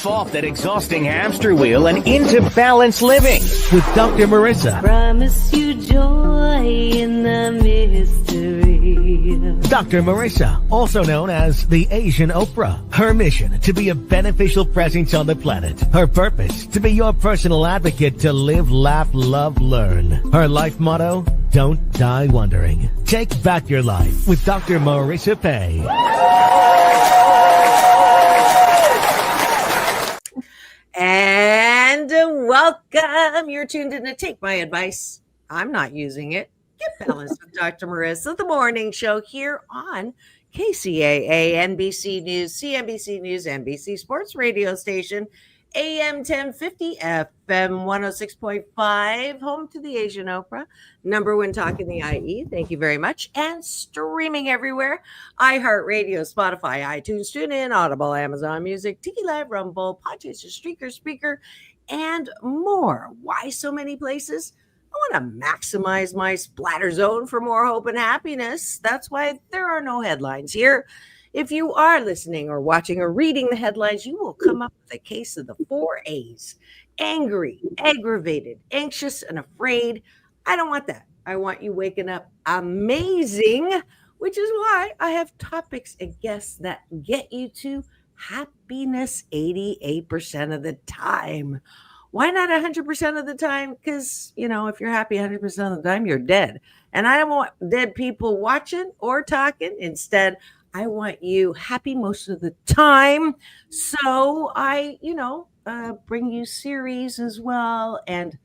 Off that exhausting hamster wheel and into balanced living with Dr. Marissa. Promise you joy in the mystery. Dr. Marissa, also known as the Asian Oprah. Her mission, to be a beneficial presence on the planet. Her purpose, to be your personal advocate to live, laugh, love, learn. Her life motto, don't die wondering. Take back your life with Dr. Marissa Pay. And welcome. You're tuned in to Take My Advice. I'm not using it. Get balanced with Dr. Marissa, the morning show here on KCAA, NBC News, CNBC News, NBC Sports Radio Station, AM 1050, FM 106.5, home to the Asian Oprah, number one talk in the IE. Thank you very much. And streaming everywhere. iHeartRadio, Spotify, iTunes, TuneIn, Audible, Amazon Music, Tiki Live, Rumble, Podchaser, Streaker, Speaker, and more. Why so many places? I want to maximize my splatter zone for more hope and happiness. That's why there are no headlines here. If you are listening or watching or reading the headlines, you will come up with a case of the 4 A's. Angry, aggravated, anxious, and afraid. I don't want that. I want you waking up amazing, which is why I have topics and guests that get you to happiness 88% of the time. Why not 100% of the time? Because, if you're happy 100% of the time, you're dead. And I don't want dead people watching or talking. Instead, I want you happy most of the time. So I, bring you series as well and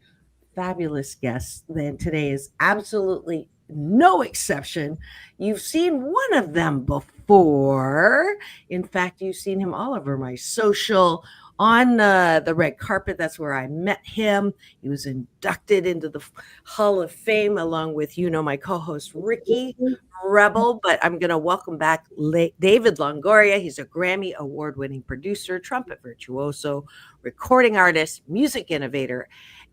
fabulous guests. Then today is absolutely no exception. You've seen one of them before. In fact, you've seen him all over my social, on the red carpet. That's where I met him. He was inducted into the Hall of Fame along with, my co-host Ricky Rebel. But I'm going to welcome back David Longoria. He's a Grammy Award-winning producer, trumpet virtuoso, recording artist, music innovator.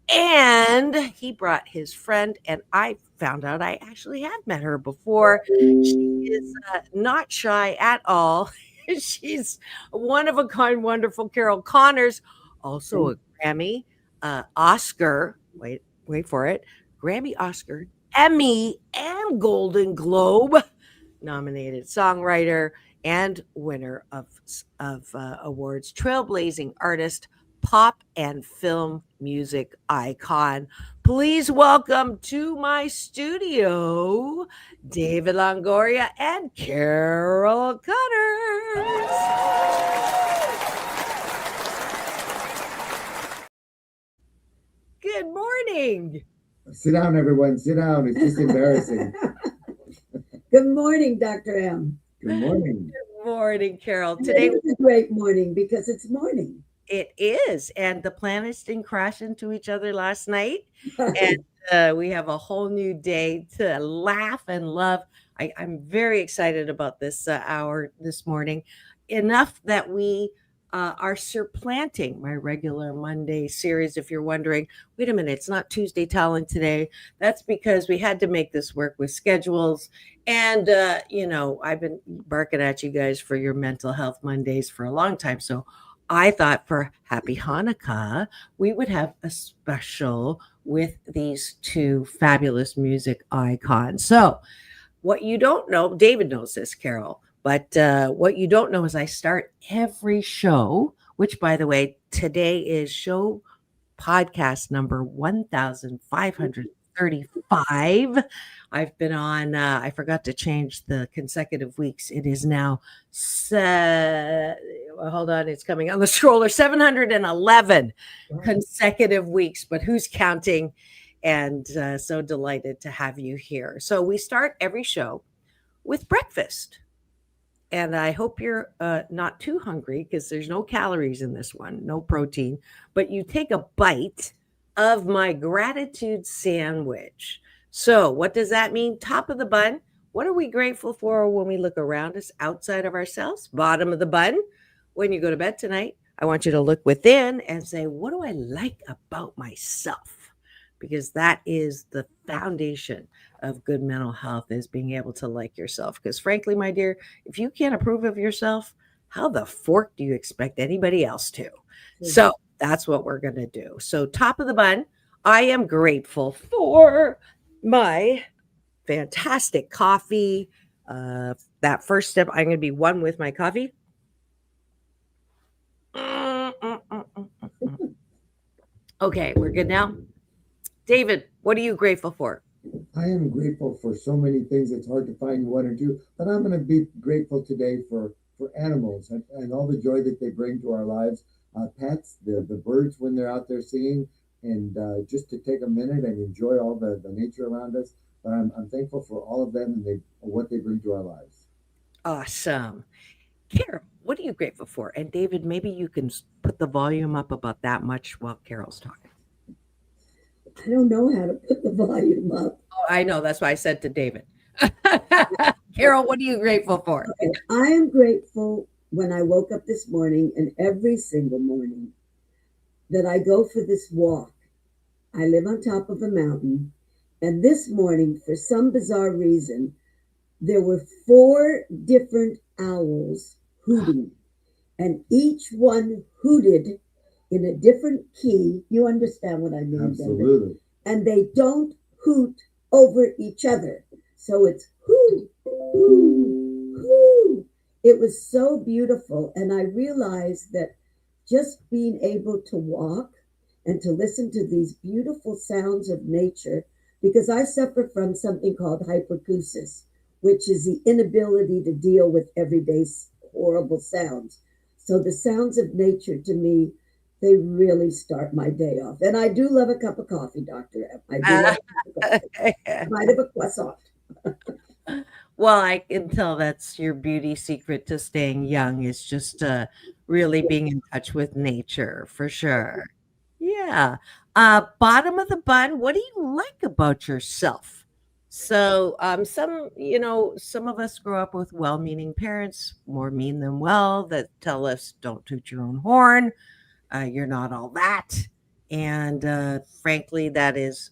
And he brought his friend, and I found out I actually have met her before. She is not shy at all. She's one of a kind, wonderful Carol Connors, also a Grammy, Oscar, wait for it, Grammy, Oscar, Emmy, and Golden Globe nominated songwriter and winner of awards, trailblazing artist, pop and film music icon. Please welcome to my studio, David Longoria and Carol Connors. Good morning. Sit down, everyone. Sit down. It's just embarrassing. Good morning, Dr. M. Good morning. Good morning, Carol. Today was a great morning because it's morning. It is, and the planets didn't crash into each other last night, and we have a whole new day to laugh and love. I'm very excited about this hour this morning, enough that we are supplanting my regular Monday series. If you're wondering, wait a minute, it's not Tuesday Talent today. That's because we had to make this work with schedules. And, I've been barking at you guys for your mental health Mondays for a long time. So I thought for Happy Hanukkah, we would have a special with these two fabulous music icons. So what you don't know, David knows this, Carol, but what you don't know is I start every show, which, by the way, today is show podcast number 1535. I've been on, I forgot to change the consecutive weeks. It is now, hold on, it's coming on the stroller, 711 consecutive weeks, but who's counting? And so delighted to have you here. So we start every show with breakfast. And I hope you're not too hungry because there's no calories in this one, no protein, but you take a bite of my gratitude sandwich. So what does that mean? Top of the bun, What are we grateful for when we look around us outside of ourselves? Bottom of the bun. When you go to bed tonight, I want you to look within and say, what do I like about myself? Because that is the foundation of good mental health, is being able to like yourself. Because frankly, my dear, if you can't approve of yourself, how the fork do you expect anybody else to? So that's what we're going to do. So top of the bun, I am grateful for my fantastic coffee. That first step, I'm going to be one with my coffee. Okay, we're good now. David, what are you grateful for? I am grateful for so many things. It's hard to find one or two, but I'm going to be grateful today for animals and all the joy that they bring to our lives. Pets, the birds when they're out there singing, and just to take a minute and enjoy all the nature around us. But I'm thankful for all of them and what they bring to our lives. Awesome. Carol, what are you grateful for? And David, maybe you can put the volume up about that much while Carol's talking. I don't know how to put the volume up. Oh, I know. That's why I said to David. Carol, what are you grateful for? Okay. I am grateful when I woke up this morning, and every single morning, that I go for this walk. I live on top of a mountain, and this morning, for some bizarre reason, there were 4 different owls hooting, and each one hooted in a different key. You understand what I mean? Absolutely. David? And they don't hoot over each other. So it's hoo, hoo, hoo. It was so beautiful. And I realized that just being able to walk and to listen to these beautiful sounds of nature, because I suffer from something called hyperacusis, which is the inability to deal with everyday horrible sounds. So the sounds of nature, to me, they really start my day off. And I do love a cup of coffee, Dr. M. I do love a cup of coffee. I might have a croissant. Well, I can tell that's your beauty secret to staying young, is just really being in touch with nature, for sure. Yeah. Bottom of the bun, what do you like about yourself? So some of us grow up with well-meaning parents, more mean than well, that tell us don't toot your own horn. You're not all that. And frankly, that is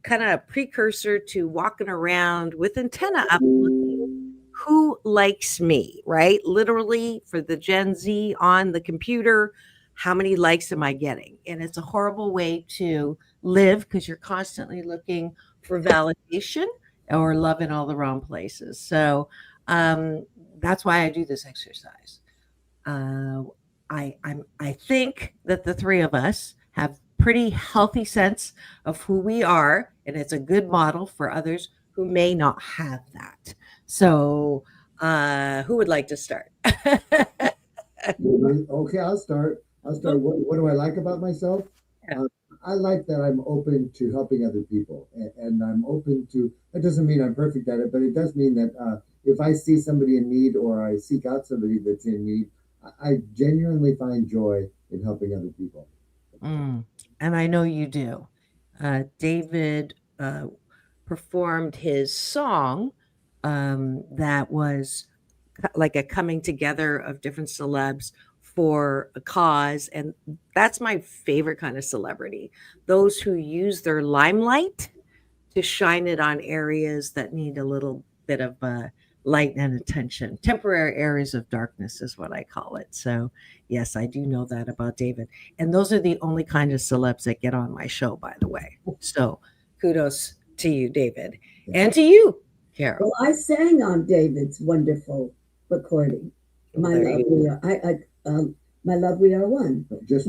kind of a precursor to walking around with antenna up, looking, who likes me, right? Literally, for the Gen Z on the computer, how many likes am I getting? And it's a horrible way to live, because you're constantly looking for validation or love in all the wrong places. So that's why I do this exercise. I think that the three of us have pretty healthy sense of who we are, and it's a good model for others who may not have that. So who would like to start? Okay, I'll start. What do I like about myself? Yeah. I like that I'm open to helping other people, and I'm open to. That doesn't mean I'm perfect at it, but it does mean that if I see somebody in need or I seek out somebody that's in need, I genuinely find joy in helping other people. And I know you do. David performed his song that was like a coming together of different celebs for a cause. And that's my favorite kind of celebrity. Those who use their limelight to shine it on areas that need a little bit of light and attention. Temporary areas of darkness is what I call it. So yes, I do know that about David. And those are the only kind of celebs that get on my show, by the way. So kudos to you, David. And to you, Carol. Well, I sang on David's wonderful recording. My love, we are one. Just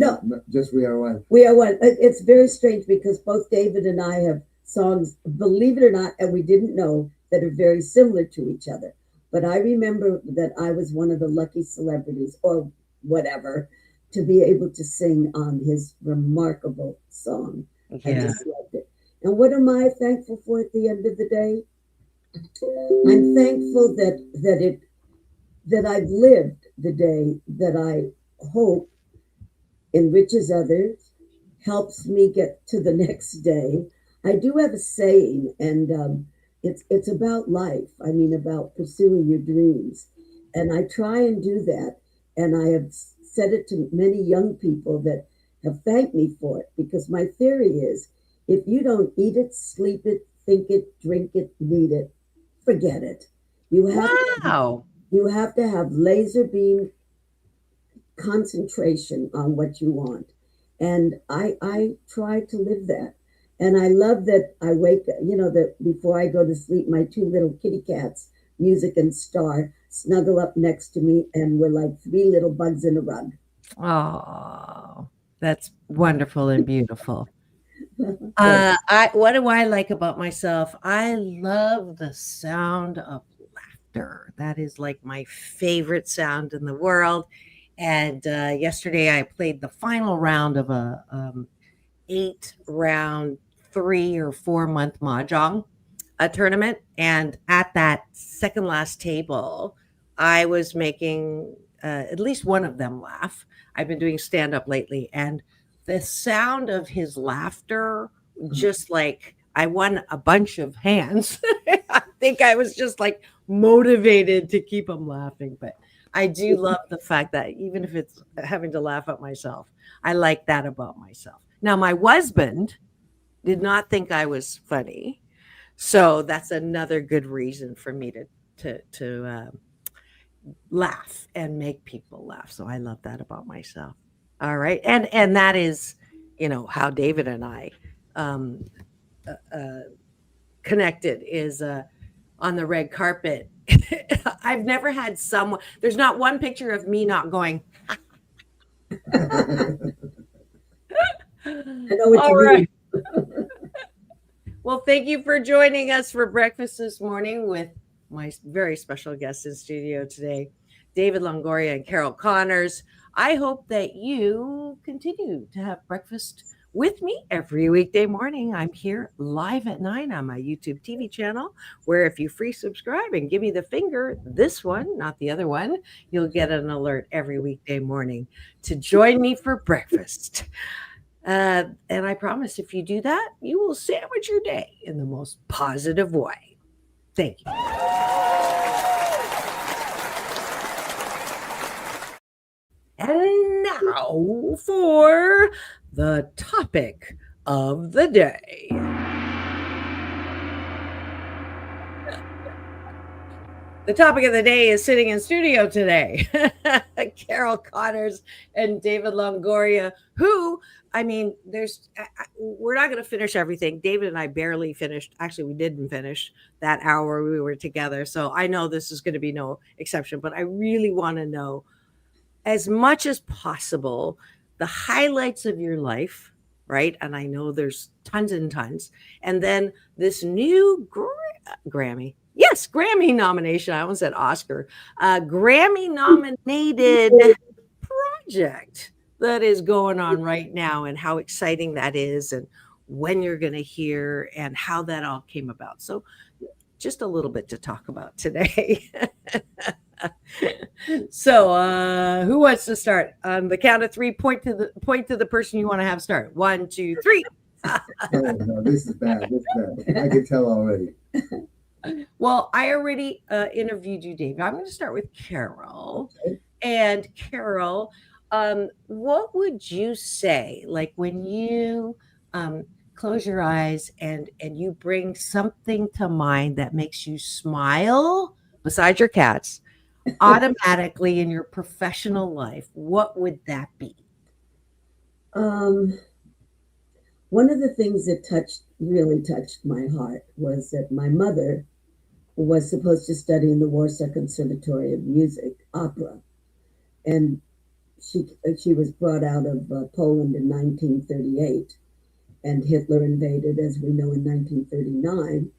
we are one. We are one. It's very strange because both David and I have songs, believe it or not, and we didn't know, that are very similar to each other. But I remember that I was one of the lucky celebrities, or whatever, to be able to sing on his remarkable song. Yeah. I just loved it. And what am I thankful for at the end of the day? I'm thankful that I've lived the day that I hope enriches others, helps me get to the next day. I do have a saying, and it's about life. I mean, about pursuing your dreams. And I try and do that. And I have said it to many young people that have thanked me for it, because my theory is if you don't eat it, sleep it, think it, drink it, need it, forget it. You have Wow. you have to have laser beam concentration on what you want. And I try to live that. And I love that I wake, that before I go to sleep, my two little kitty cats, Music and Star, snuggle up next to me, and we're like three little bugs in a rug. Oh, that's wonderful and beautiful. Good. What do I like about myself? I love the sound of laughter. That is like my favorite sound in the world. And yesterday I played the final round of a 8 round, 3 or 4 month mahjong tournament. And at that second last table, I was making at least one of them laugh. I've been doing stand up lately, and the sound of his laughter, just like I won a bunch of hands. I think I was just like motivated to keep him laughing. But I do love the fact that even if it's having to laugh at myself, I like that about myself. Now, my husband did not think I was funny, so that's another good reason for me to laugh and make people laugh. So I love that about myself. All right, and that is, how David and I um, connected is on the red carpet. I've never had someone. There's not one picture of me not going. I know what All you right. mean. Well, thank you for joining us for breakfast this morning with my very special guests in studio today, David Longoria and Carol Connors. I hope that you continue to have breakfast with me every weekday morning. I'm here live at 9 on my YouTube TV channel, where if you free subscribe and give me the finger, this one, not the other one, you'll get an alert every weekday morning to join me for breakfast. And I promise if you do that, you will sandwich your day in the most positive way. Thank you. And now for the topic of the day. The topic of the day is sitting in studio today. Carol Connors and David Longoria, who, we're not going to finish everything. David and I barely finished. Actually, we didn't finish that hour we were together. So I know this is going to be no exception, but I really want to know, as much as possible, the highlights of your life, right? And I know there's tons and tons. And then this new Grammy. Yes, Grammy nomination. I almost said Oscar. Grammy nominated project that is going on right now, and how exciting that is, and when you're going to hear, and how that all came about. So just a little bit to talk about today. So who wants to start? On the count of three, point to the person you want to have start. 1, 2, 3. Oh, no, this is bad. This is bad. I can tell already. Well, I already interviewed you, Dave. I'm going to start with Carol. Okay. And Carol, what would you say, like when you close your eyes and you bring something to mind that makes you smile, besides your cats, automatically in your professional life, what would that be? One of the things that really touched my heart was that my mother was supposed to study in the Warsaw Conservatory of Music, opera. And she was brought out of Poland in 1938, and Hitler invaded, as we know, in 1939,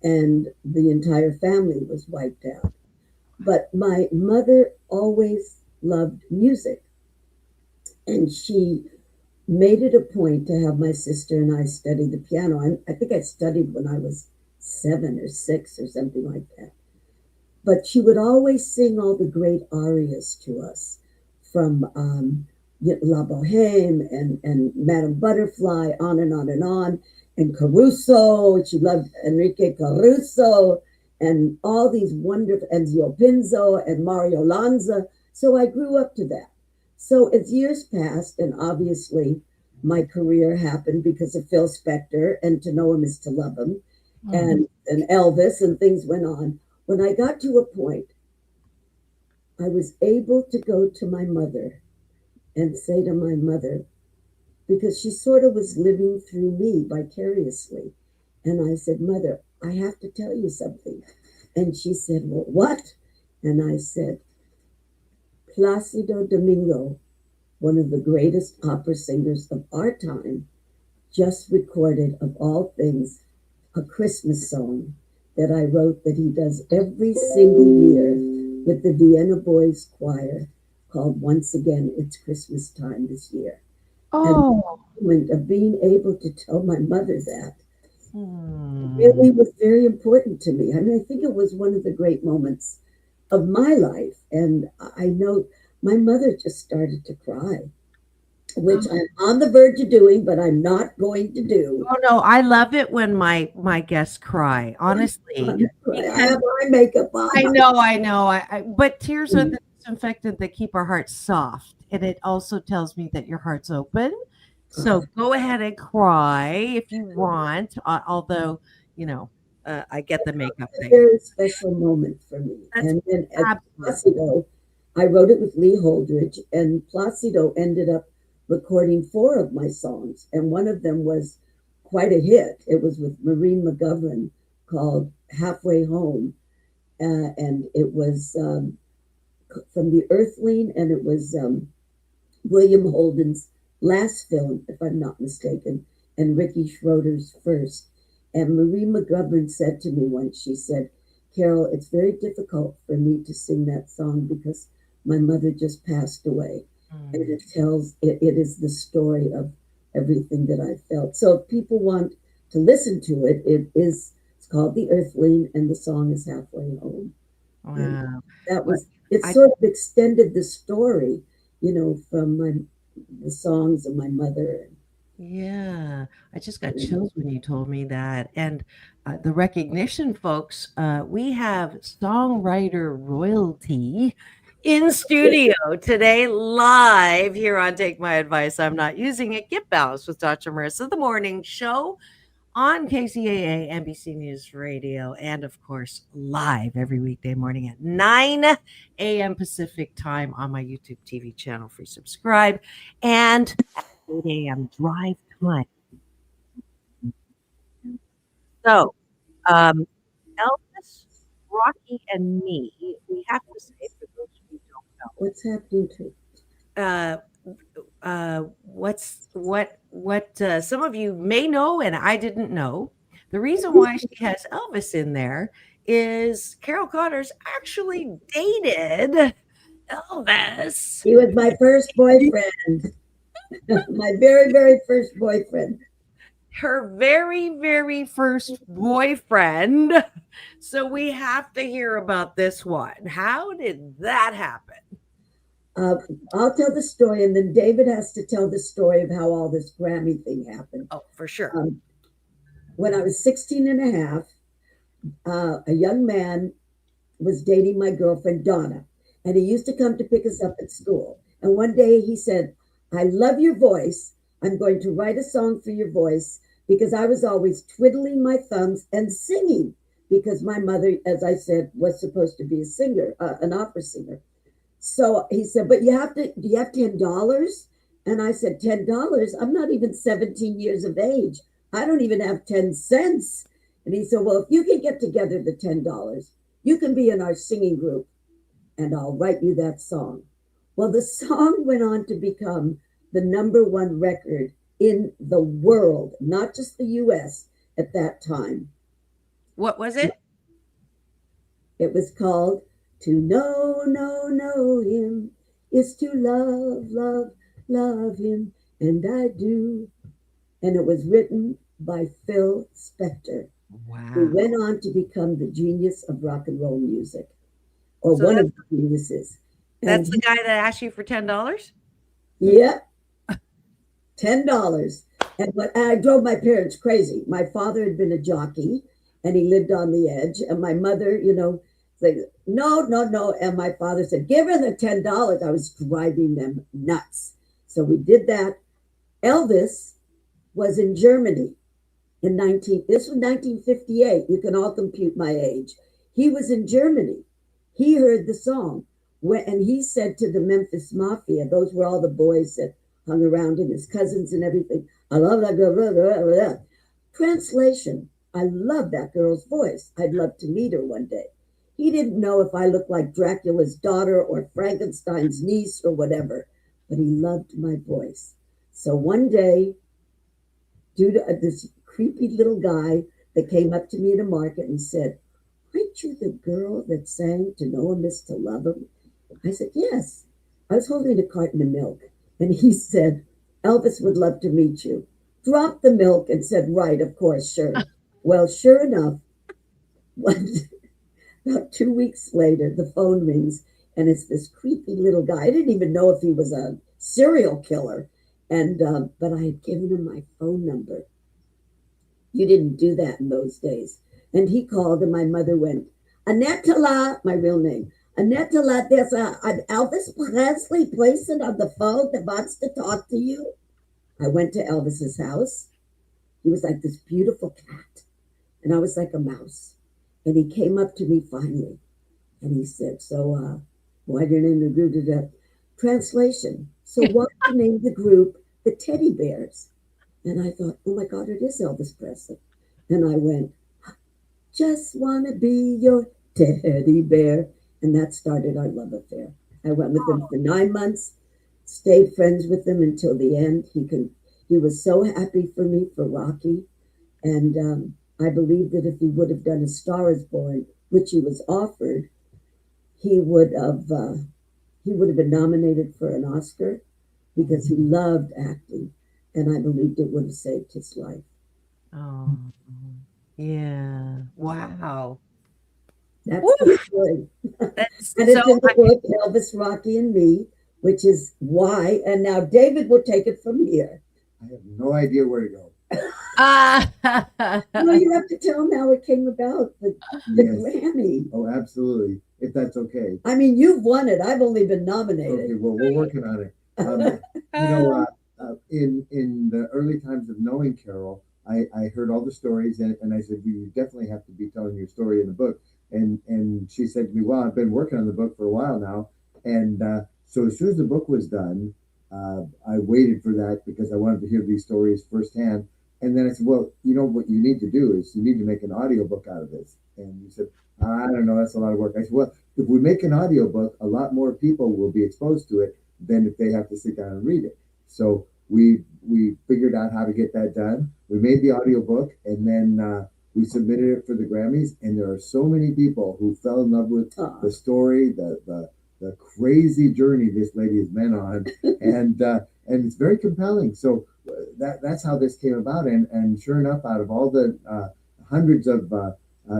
and the entire family was wiped out. But my mother always loved music, and she made it a point to have my sister and I study the piano. I think I studied when I was 7 or 6 or something like that. But she would always sing all the great arias to us, from La Bohème and Madame Butterfly, on and on and on. and Caruso. She loved Enrique Caruso and all these wonderful, Enzio Pinzo and Mario Lanza. So I grew up to that. So as years passed, and obviously my career happened because of Phil Spector, and to know him is to love him, and Elvis, and things went on. When I got to a point, I was able to go to my mother and say to my mother, because she sort of was living through me vicariously. And I said, Mother, I have to tell you something. And she said, well, what? And I said, Placido Domingo, one of the greatest opera singers of our time, just recorded, of all things, a Christmas song that I wrote that he does every single year with the Vienna Boys Choir, called Once Again, It's Christmas Time This Year. Oh. And the moment of being able to tell my mother that really was very important to me. I mean, I think it was one of the great moments of my life. And I know my mother just started to cry, which I'm on the verge of doing, but I'm not going to do. Oh no, I love it when my guests cry. Honestly, I have my makeup on. I know. But tears are the disinfectant that keep our hearts soft, and it also tells me that your heart's open. So go ahead and cry if you want. Although, I get the makeup A thing. very special moment for me. And then at Placido, I wrote it with Lee Holdridge, and Placido ended up recording 4 of my songs, and one of them was quite a hit. It was with Maureen McGovern, called Halfway Home, and it was from The Earthling, and it was William Holden's last film, if I'm not mistaken, and Ricky Schroeder's first. And Marie McGovern said to me once, she said, Carol, it's very difficult for me to sing that song because my mother just passed away. And it tells, it is the story of everything that I felt. So if people want to listen to it, it's called The Earthling, and the song is Halfway Home. Wow. And that was, it sort of extended the story, from the songs of my mother. Yeah, I just got chills when you told me that. And the recognition, folks, we have songwriter royalty in studio today, live here on Take My Advice, I'm Not Using It. Get Balanced with Dr. Marissa, the morning show on KCAA, NBC News Radio, and of course, live every weekday morning at 9 a.m. Pacific time on my YouTube TV channel. Free subscribe. And at 8 a.m. drive time. So, Elvis, Rocky, and me, we have to say, for those who don't know, What's happening what some of you may know and I didn't know. The reason why she has Elvis in there is Carol Connors actually dated Elvis. He was my first boyfriend. My very, very first boyfriend. Her very, very first boyfriend. So we have to hear about this one. How did that happen? I'll tell the story, and then David has to tell the story of how all this Grammy thing happened. Oh, for sure. When I was 16 and a half, a young man was dating my girlfriend, Donna, and he used to come to pick us up at school. And one day he said, I love your voice. I'm going to write a song for your voice, because I was always twiddling my thumbs and singing, because my mother, as I said, was supposed to be a singer, an opera singer. So he said, but do you have $10? And I said, $10? I'm not even 17 years of age. I don't even have 10 cents. And he said, well, if you can get together the $10, you can be in our singing group and I'll write you that song. Well, the song went on to become the #1 record in the world, not just the US at that time. What was it? It was called To Know Him is to love him, and I do. And it was written by Phil Spector, who went on to become the genius of rock and roll music, or so one of the geniuses. That's the guy that asked you for $10? Yeah, $10. And I drove my parents crazy. My father had been a jockey and he lived on the edge. And my mother, like, no, no, no. And my father said, give her the $10. I was driving them nuts. So we did that. Elvis was in Germany this was 1958. You can all compute my age. He was in Germany. He heard the song. And he said to the Memphis Mafia, those were all the boys that hung around him, his cousins and everything. I love that girl. Translation, I love that girl's voice. I'd love to meet her one day. He didn't know if I looked like Dracula's daughter or Frankenstein's niece or whatever, but he loved my voice. So one day, due to this creepy little guy that came up to me in a market and said, aren't you the girl that sang To Know Him Is to Love Him? I said, yes. I was holding a carton of milk. And he said, Elvis would love to meet you. Dropped the milk and said, right, of course, sure. Well, sure enough, about 2 weeks later, the phone rings and it's this creepy little guy. I didn't even know if he was a serial killer. And but I had given him my phone number. You didn't do that in those days. And he called and my mother went, Annette-la, my real name. Annette-la, there's an Elvis Presley person on the phone that wants to talk to you. I went to Elvis's house. He was like this beautiful cat. And I was like a mouse. And he came up to me finally. And he said, so why did you name the group? Translation. So why did you name the group the Teddy Bears? And I thought, oh my God, it is Elvis Presley. And I went, just want to be your teddy bear. And that started our love affair. I went with him for 9 months, stayed friends with him until the end. He was so happy for me for Rocky. And I believe that if he would have done A Star Is Born, which he was offered, he would have been nominated for an Oscar because he loved acting. And I believed it would have saved his life. Oh, yeah. Wow. That's the story. That's And it's in the book, Elvis, Rocky, and Me, which is why. And now David will take it from here. I have no idea where to go. No, you have to tell them how it came about, the Grammy. Oh, absolutely. If that's okay. I mean, you've won it. I've only been nominated. Okay, well, we're working on it. In the early times of knowing Carol, I heard all the stories and I said, you definitely have to be telling your story in the book. And she said to me, well, I've been working on the book for a while now. And so as soon as the book was done, I waited for that because I wanted to hear these stories firsthand. And then I said, well, you know what you need to do is you need to make an audiobook out of this. And you said, I don't know, that's a lot of work. I said, well, if we make an audiobook, a lot more people will be exposed to it than if they have to sit down and read it. So we figured out how to get that done. We made the audiobook and then we submitted it for the Grammys. And there are so many people who fell in love with the story, the crazy journey this lady has been on. And it's very compelling. So that's how this came about. And sure enough, out of all the hundreds of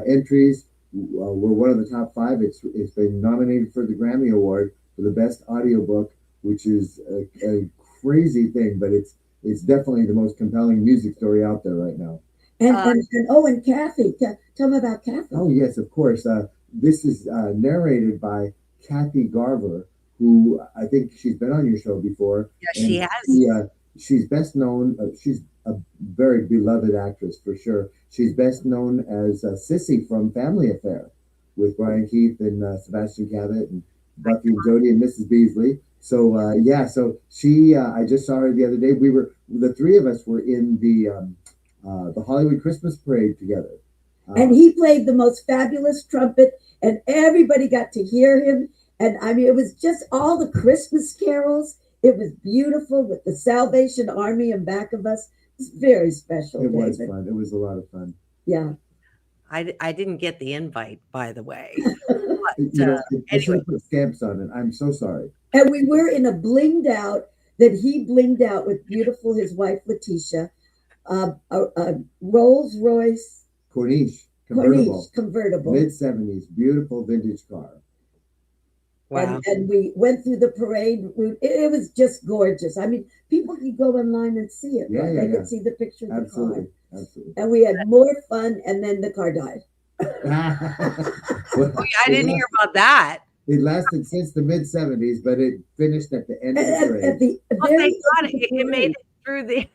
entries, we're one of the top 5. It's been nominated for the Grammy Award for the best audiobook, which is a crazy thing, but it's definitely the most compelling music story out there right now. And Kathy, tell me about Kathy. Oh yes, of course. This is narrated by Kathy Garver, who I think she's been on your show before. Yeah, she has. She's best known. She's a very beloved actress for sure. She's best known as Sissy from Family Affair with Brian Keith and Sebastian Cabot and Bucky and Jody and Mrs. Beasley. So so she, I just saw her the other day. The 3 of us were in the Hollywood Christmas Parade together. And he played the most fabulous trumpet, and everybody got to hear him. And I mean, it was just all the Christmas carols. It was beautiful with the Salvation Army in back of us. It was very special. It was fun. It was a lot of fun. Yeah. I didn't get the invite, by the way. But, I should have put stamps on it. I'm so sorry. And we were in a blinged out that he blinged out with beautiful, his wife, Letitia, a Rolls Royce Corniche convertible. Mid-70s, beautiful vintage car. Wow. And we went through the parade route. It was just gorgeous. I mean, people could go online and see it. Yeah, Right? yeah, They yeah. could see the picture of the car. Absolutely. Absolutely. And we had more fun, and then the car died. Well, I didn't hear about that. it lasted since the mid 70s, but it finished at the end of the At parade. the Oh, very thank God end of the it made parade. it through the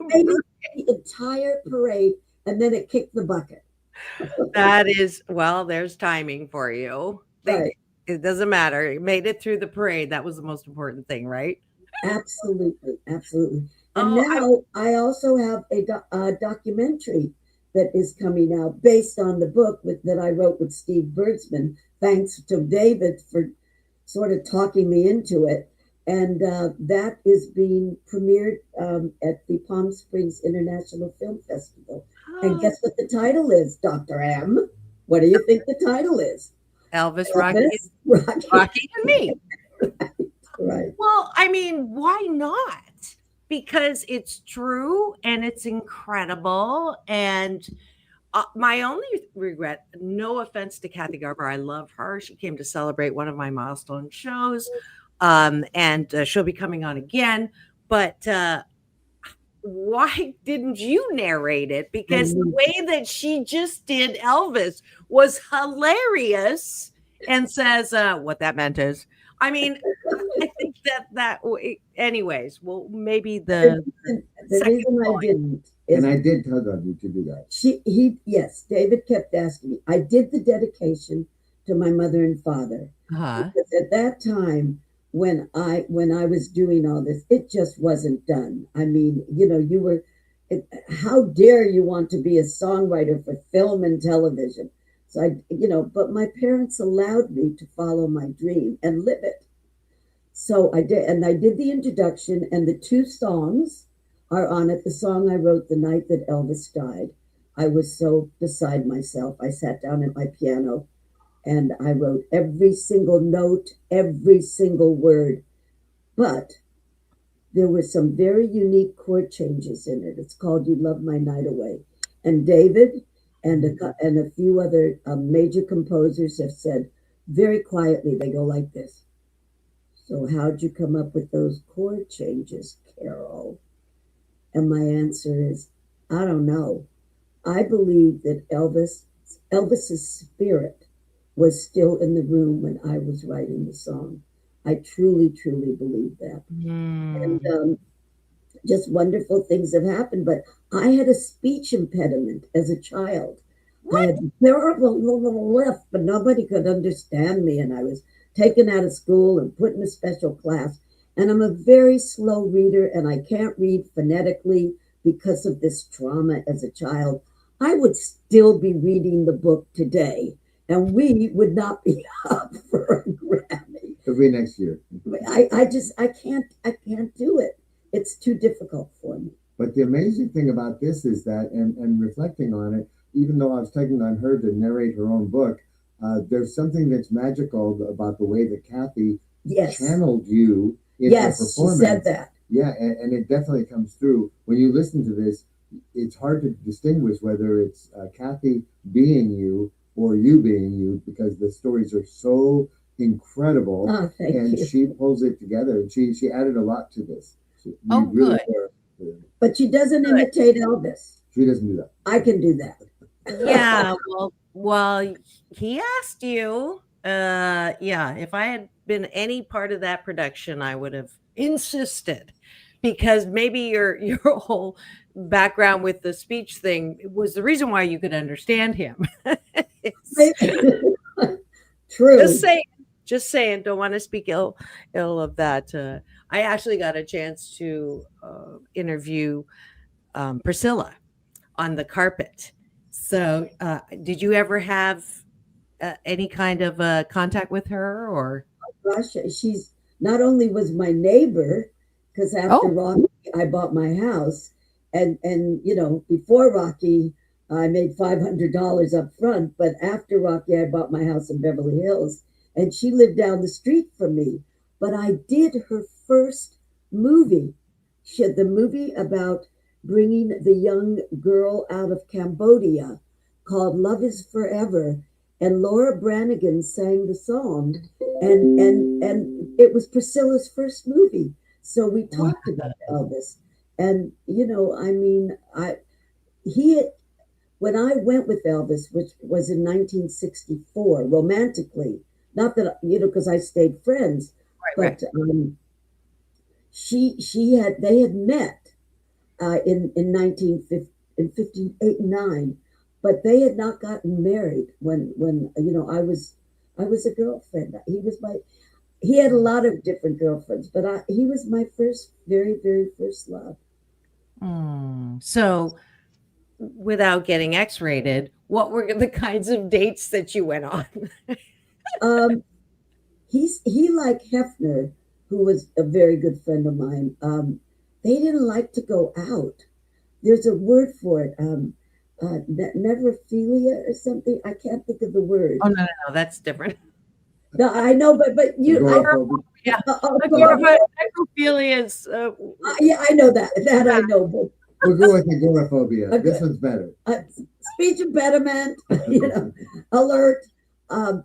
Made it the entire parade, and then it kicked the bucket. That is, well, there's timing for you. Right. It doesn't matter. It made it through the parade. That was the most important thing, right? Absolutely, absolutely. And Oh, now I also have a documentary that is coming out based on the book that I wrote with Steve Birdsman. Thanks to David for sort of talking me into it. And that is being premiered at the Palm Springs International Film Festival. And guess what the title is, Dr. M? What do you think the title is? Elvis, Elvis, Rocky and me. Right. Well, I mean, why not? Because it's true and it's incredible. And my only regret, no offense to Kathy Garber, I love her. She came to celebrate one of my milestone shows, and she'll be coming on again. But why didn't you narrate it? Because the way that she just did Elvis was hilarious, and says what that meant is, I mean, I think that anyways, well, maybe the reason I didn't is, and I did tug on you to do that. Yes, David kept asking me. I did the dedication to my mother and father. Because at that time, when I was doing all this, it just wasn't done. I mean, how dare you want to be a songwriter for film and television? So but my parents allowed me to follow my dream and live it. So I did, and I did the introduction, and the 2 songs are on it. The song I wrote the night that Elvis died. I was so beside myself. I sat down at my piano and I wrote every single note, every single word. But there were some very unique chord changes in it. It's called You Love My Night Away. And David and a few other major composers have said very quietly, they go like this. So how'd you come up with those chord changes, Carol? And my answer is, I don't know. I believe that Elvis's spirit was still in the room when I was writing the song. I truly, truly believe that. And just wonderful things have happened. But I had a speech impediment as a child. What? I had terrible lift, but nobody could understand me. And I was taken out of school and put in a special class. And I'm a very slow reader, and I can't read phonetically because of this trauma as a child. I would still be reading the book today, and we would not be up for a Grammy. It'll be next year. I can't do it. It's too difficult for me. But the amazing thing about this is that, and reflecting on it, even though I was taking on her to narrate her own book, there's something that's magical about the way that Kathy channeled you in her performance. She said that. Yeah, and it definitely comes through. When you listen to this, it's hard to distinguish whether it's Kathy being you or you being you, because the stories are so incredible. Oh, thank you. She pulls it together. And she added a lot to this. Good. But she doesn't imitate Elvis. She doesn't do that. I can do that. Yeah, well, he asked you. If I had been any part of that production, I would have insisted, because maybe your whole background with the speech thing was the reason why you could understand him. True. Just saying. Don't want to speak ill of that. I actually got a chance to interview Priscilla on the carpet. So, did you ever have any kind of contact with her, or? Oh, gosh, she's not only was my neighbor, because after Rocky, I bought my house, and before Rocky, I made $500 up front, but after Rocky, I bought my house in Beverly Hills, and she lived down the street from me. But I did her first movie. She had the movie about bringing the young girl out of Cambodia, called Love is Forever. and Laura Branigan sang the song, and it was Priscilla's first movie. So we talked about Elvis, and I mean, he when I went with Elvis, which was in 1964, romantically, not that because I stayed friends, Right, but they had met in 1958 and 9, but they had not gotten married when I was a girlfriend. He had a lot of different girlfriends, but he was my very, very first love. So, without getting X-rated, what were the kinds of dates that you went on? He like Hefner, who was a very good friend of mine. They didn't like to go out. There's a word for it, nevrophilia or something. I can't think of the word. Oh no, that's different. No, I know, but you, yeah, necrophilia is. Yeah, I know that. That I know. But we'll go with agoraphobia. Okay. This one's better. Speech impediment, alert.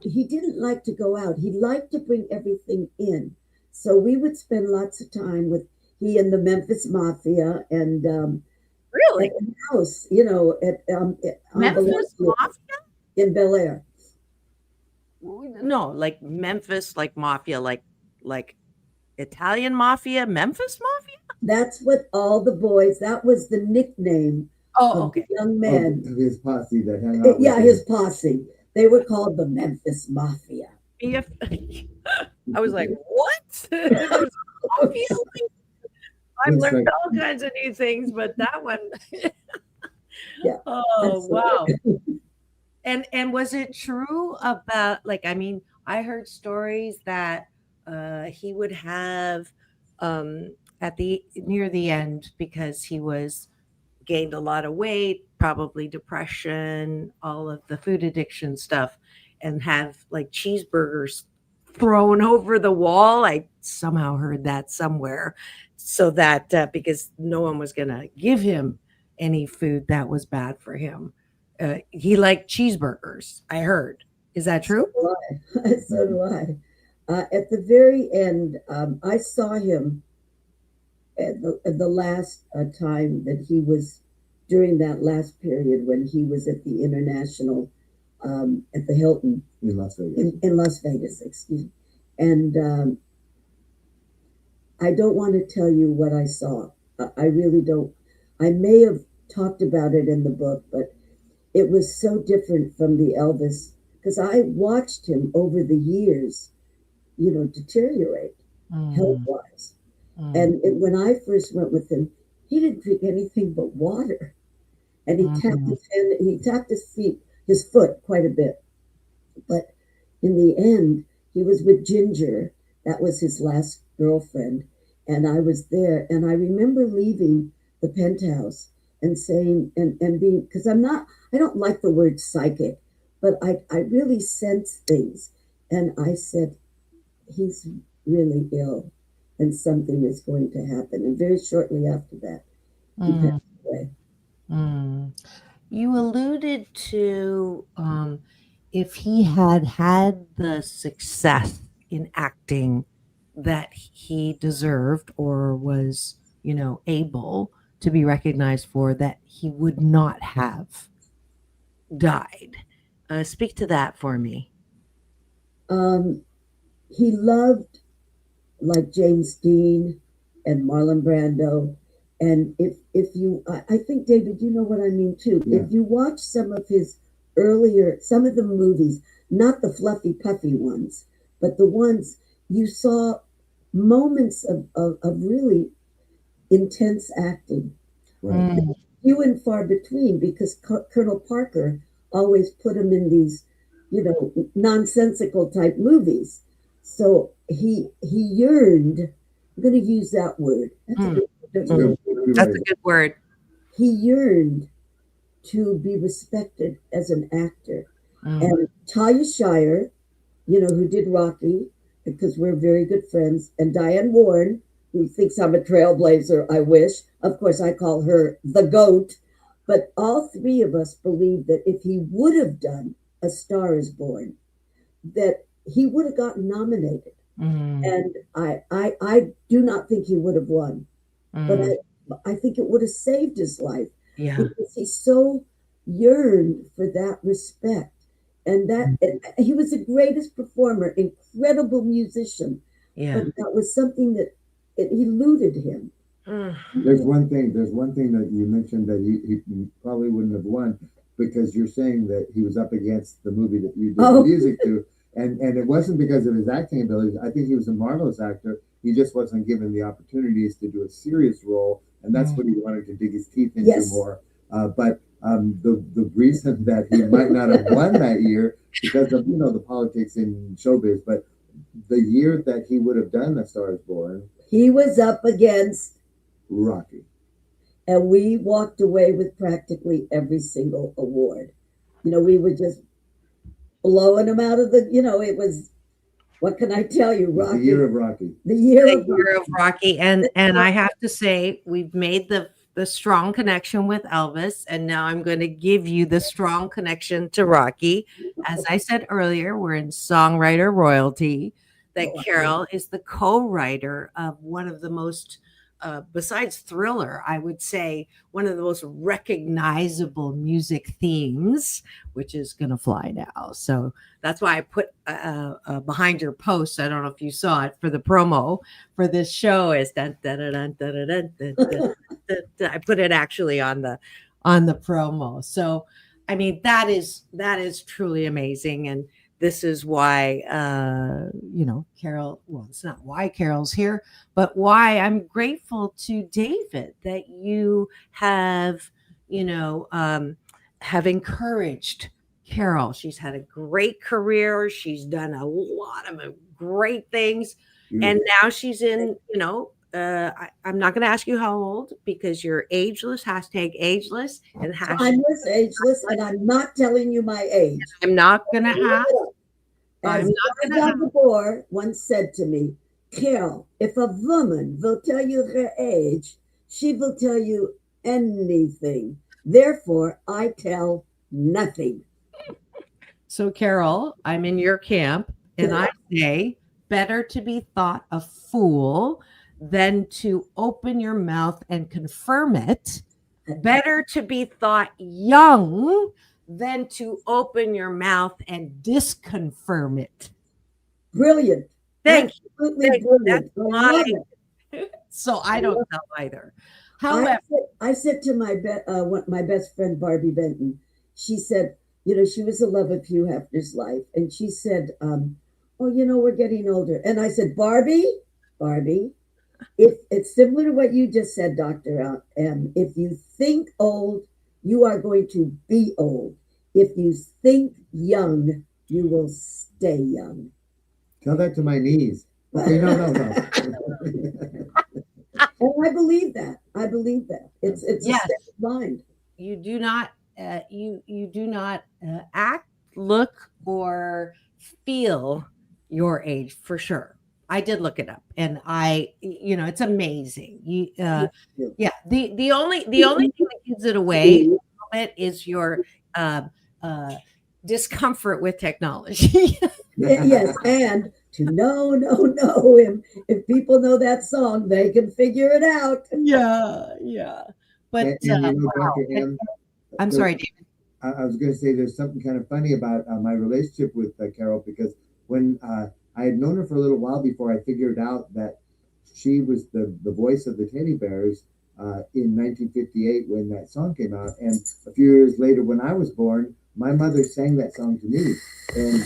He didn't like to go out. He liked to bring everything in. So we would spend lots of time with he and the Memphis Mafia and really in the house, at Memphis Mafia in Bel Air. No, like Memphis, like mafia, like Italian mafia, Memphis mafia. That's what all the boys. That was the nickname. Oh, okay. The young man. Of his posse that hung out. Yeah, his posse. They were called the Memphis Mafia. I was like, what? I've learned all kinds of new things, but that one. Yeah. Oh, wow. And was it true about, I heard stories that he would have near the end, because he was gained a lot of weight, probably depression, all of the food addiction stuff, and have like cheeseburgers thrown over the wall. I somehow heard that somewhere, so that because no one was going to give him any food that was bad for him. He liked cheeseburgers, I heard. Is that true? So do I. At the very end, I saw him at the last time that he was, during that last period when he was at the International, at the Hilton. In Las Vegas. In Las Vegas, excuse me. And I don't want to tell you what I saw. I really don't. I may have talked about it in the book, but it was so different from the Elvis, because I watched him over the years, deteriorate health-wise. And when I first went with him, he didn't drink anything but water, and he tapped his foot quite a bit. But in the end, he was with Ginger. That was his last girlfriend, and I was there. And I remember leaving the penthouse and saying, and being, because I don't like the word psychic, but I really sense things. And I said, he's really ill and something is going to happen. And very shortly after that, he passed away. You alluded to if he had the success in acting that he deserved, or was, able to be recognized for, that he would not have died. Speak to that for me. He loved, like, James Dean and Marlon Brando. And if you, I think, David, you know what I mean too. Yeah. If you watch some of the movies, not the fluffy puffy ones, but the ones you saw moments of really intense acting. Right. Few and far between, because Colonel Parker always put him in these, nonsensical type movies. So he yearned. I'm going to use that word. That's a good word. He yearned to be respected as an actor. And Talia Shire, who did Rocky, because we're very good friends, and Diane Warren, who thinks I'm a trailblazer, I wish. Of course, I call her the GOAT. But all three of us believe that if he would have done A Star Is Born, that he would have gotten nominated. And I do not think he would have won, but I think it would have saved his life because he so yearned for that respect. And that he was the greatest performer, incredible musician, but that was something that it eluded him. There's one thing that you mentioned that he probably wouldn't have won, because you're saying that he was up against the movie that you did the music to. And it wasn't because of his acting abilities. I think he was a marvelous actor. He just wasn't given the opportunities to do a serious role, and that's what he wanted to dig his teeth into more. But the reason that he might not have won that year, because of the politics in showbiz, but the year that he would have done A Star Is Born, he was up against Rocky, and we walked away with practically every single award. We were just blowing him out of the, it was, what can I tell you, Rocky? The year of Rocky. The year of Rocky. And I have to say, we've made the strong connection with Elvis, and now I'm going to give you the strong connection to Rocky. As I said earlier, we're in songwriter royalty, that Carol is the co-writer of one of the most besides Thriller, I would say one of the most recognizable music themes, which is Gonna Fly Now. So that's why I put behind your post, I don't know if you saw it, for the promo for this show, is dun, dun, dun, dun, dun, dun, dun, dun, dun, dun. I put it actually on the promo. So I mean, that is truly amazing. And this is why, Carol, well, it's not why Carol's here, but why I'm grateful to David that you have, have encouraged Carol. She's had a great career. She's done a lot of great things. And now she's in, I'm not going to ask you how old, because you're ageless, hashtag ageless, and hashtag timeless, ageless, and I'm not telling you my age. I'm not going to ask. As Dr. Bohr once said to me, Carol, if a woman will tell you her age, she will tell you anything. Therefore, I tell nothing. So, Carol, I'm in your camp, and I say, better to be thought a fool than to open your mouth and confirm it. Better to be thought young than to open your mouth and disconfirm it. Brilliant. Thank you. Brilliant. So I don't know either. However, I said to my best friend, Barbie Benton, she said, she was the love of Hugh Hefner's life. And she said, we're getting older. And I said, Barbie, if it's similar to what you just said, Dr. M, if you think old, you are going to be old. If you think young, you will stay young. Tell that to my knees. Okay, no. And I believe that. It's a state of mind. You do not you do not act, look, or feel your age, for sure. I did look it up, and it's amazing. The only thing that gives it away a bit is your discomfort with technology. Yes, and to know him. If people know that song, they can figure it out. Yeah. But I'm sorry, David. I was going to say there's something kind of funny about my relationship with Carol, because when I had known her for a little while before I figured out that she was the voice of the Teddy Bears in 1958 when that song came out. And a few years later, when I was born, my mother sang that song to me. And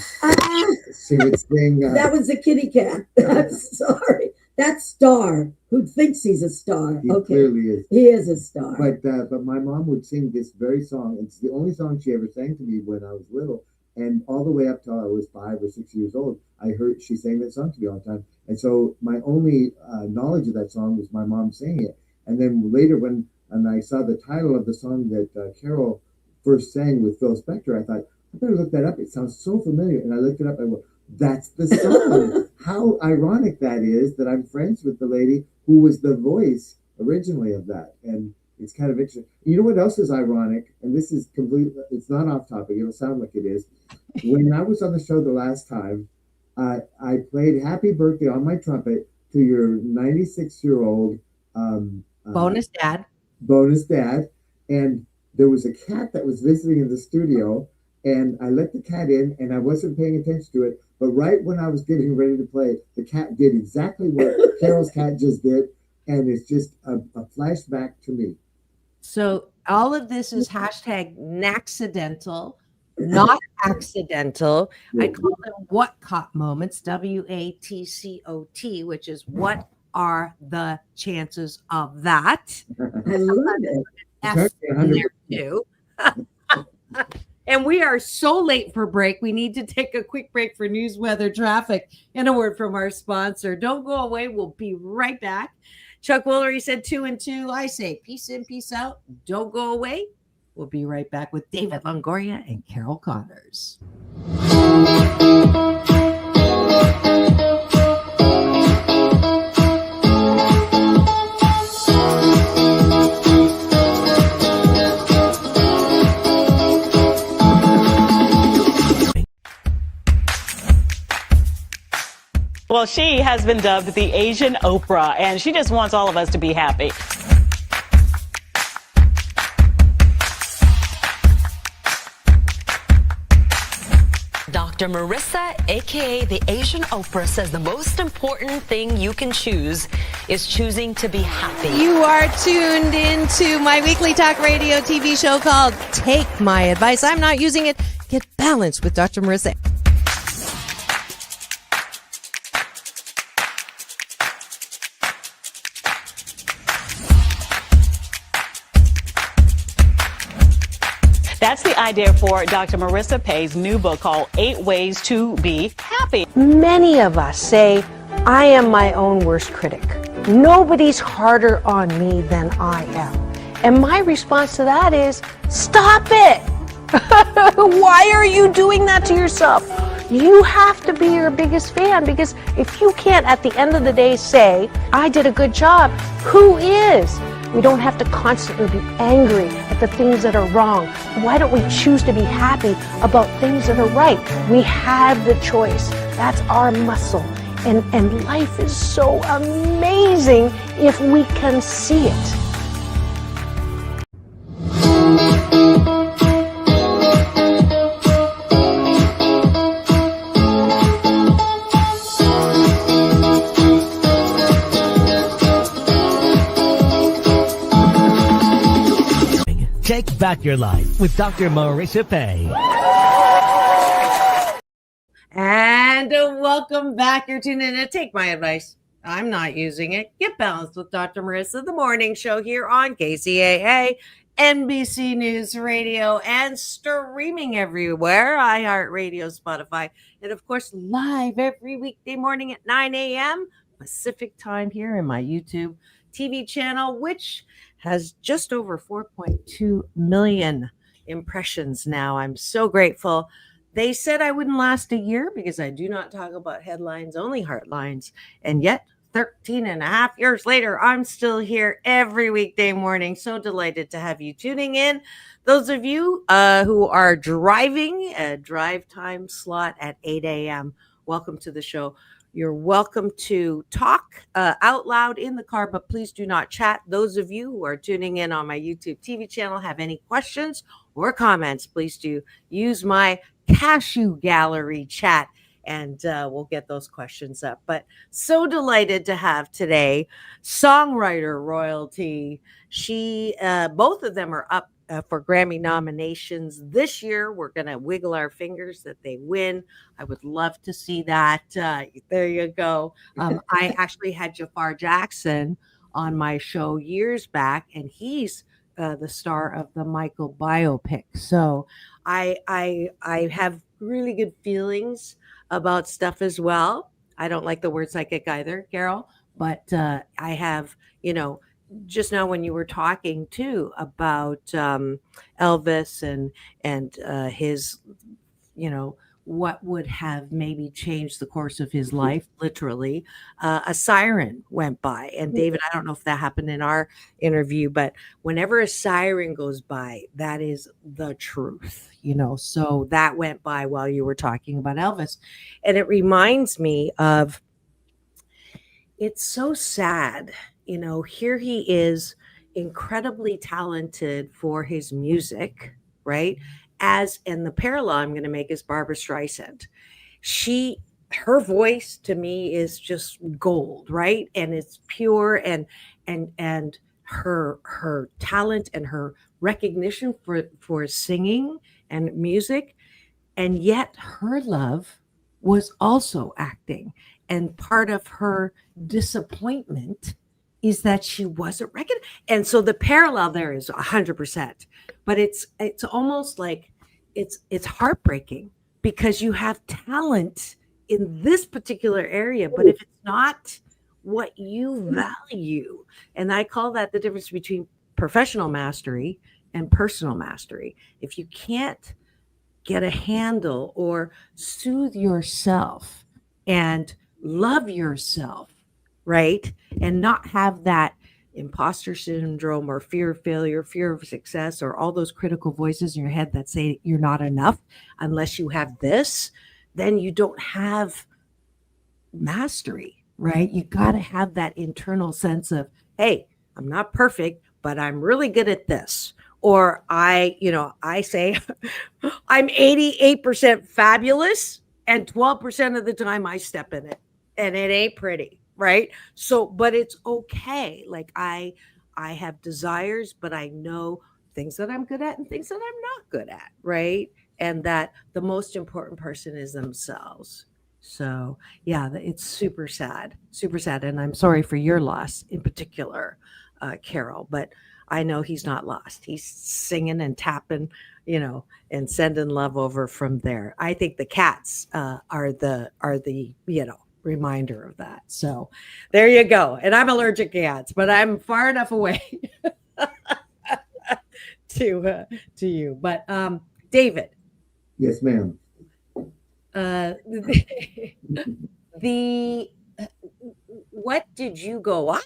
she would sing... that was a kitty cat. I'm sorry. That's Star, who thinks he's a star. He clearly is. He is a star. But my mom would sing this very song. It's the only song she ever sang to me when I was little. And all the way up till I was 5 or 6 years old, I heard she sang that song to me all the time. And so my only knowledge of that song was my mom singing it. And then later when I saw the title of the song that Carol first sang with Phil Spector, I thought, I better look that up. It sounds so familiar. And I looked it up and I went, that's the song. How ironic that is that I'm friends with the lady who was the voice originally of that. And it's kind of interesting. You know what else is ironic? And this is complete. It's not off topic. It'll sound like it is. When I was on the show the last time, I played "Happy Birthday" on my trumpet to your 96-year-old Bonus dad. bonus dad, and there was a cat that was visiting in the studio, and I let the cat in, and I wasn't paying attention to it. But right when I was getting ready to play, the cat did exactly what Carol's cat just did, and it's just a flashback to me. So all of this is hashtag Naxcidental, not accidental. I call them what caught moments, WATCOT, which is what are the chances of that? I love it. F in there too. And we are so late for break. We need to take a quick break for news, weather, traffic, and a word from our sponsor. Don't go away. We'll be right back. Chuck Woolery said 2 and 2. I say peace in, peace out. Don't go away. We'll be right back with David Longoria and Carol Connors. Well, she has been dubbed the Asian Oprah, and she just wants all of us to be happy. Dr. Marissa, aka the Asian Oprah, says the most important thing you can choose is choosing to be happy. You are tuned into my weekly talk radio TV show called Take My Advice. I'm not using it. Get balanced with Dr. Marissa. That's the idea for Dr. Marissa Pay's new book called 8 Ways to Be Happy. Many of us say, I am my own worst critic. Nobody's harder on me than I am. And my response to that is, stop it! Why are you doing that to yourself? You have to be your biggest fan, because if you can't at the end of the day say, I did a good job, who is? We don't have to constantly be angry at the things that are wrong. Why don't we choose to be happy about things that are right? We have the choice. That's our muscle. And life is so amazing if we can see it. Take back your life with Dr. Marissa Pay. And welcome back. You're tuning in to Take My Advice. I'm not using it. Get balanced with Dr. Marissa, the morning show here on KCAA, NBC News Radio, and streaming everywhere. iHeartRadio, Spotify, and of course, live every weekday morning at 9 a.m. Pacific time here in my YouTube TV channel, which has just over 4.2 million impressions now. I'm so grateful. They said I wouldn't last a year because I do not talk about headlines, only heartlines. And yet, 13 and a half years later, I'm still here every weekday morning. So delighted to have you tuning in. Those of you who are driving, a drive time slot at 8 a.m., welcome to the show. You're welcome to talk out loud in the car, but please do not chat. Those of you who are tuning in on my YouTube TV channel have any questions or comments, please do use my Cashew Gallery chat, and we'll get those questions up. But so delighted to have today songwriter royalty. Both of them are up for Grammy nominations this year. We're going to wiggle our fingers that they win. I would love to see that. There you go. I actually had Jafar Jackson on my show years back, and he's the star of the Michael biopic. So I have really good feelings about stuff as well. I don't like the word psychic either, Carol, but I have, just now when you were talking too about Elvis and his, what would have maybe changed the course of his life, literally, a siren went by. And David, I don't know if that happened in our interview, but whenever a siren goes by, that is the truth, So that went by while you were talking about Elvis. And it reminds me of, it's so sad, here he is, incredibly talented for his music, right? And the parallel I'm going to make is Barbara Streisand. Her voice to me is just gold, right? And it's pure, and her talent and her recognition for singing and music, and yet her love was also acting. And part of her disappointment is that she wasn't recognized. And so the parallel there is 100%. But it's almost like it's heartbreaking, because you have talent in this particular area, but if it's not what you value, and I call that the difference between professional mastery and personal mastery. If you can't get a handle or soothe yourself and love yourself, right? And not have that imposter syndrome or fear of failure, fear of success, or all those critical voices in your head that say you're not enough unless you have this, then you don't have mastery, right? You got to have that internal sense of, hey, I'm not perfect, but I'm really good at this. Or I say I'm 88% fabulous, and 12% of the time I step in it, and it ain't pretty, right? So, but it's okay. Like I have desires, but I know things that I'm good at and things that I'm not good at, right? And that the most important person is themselves. So yeah, it's super sad. And I'm sorry for your loss in particular, Carol, but I know he's not lost. He's singing and tapping, and sending love over from there. I think the cats are the reminder of that. So there you go. And I'm allergic to cats, but I'm far enough away to you. But David. Yes, ma'am. What did you go on?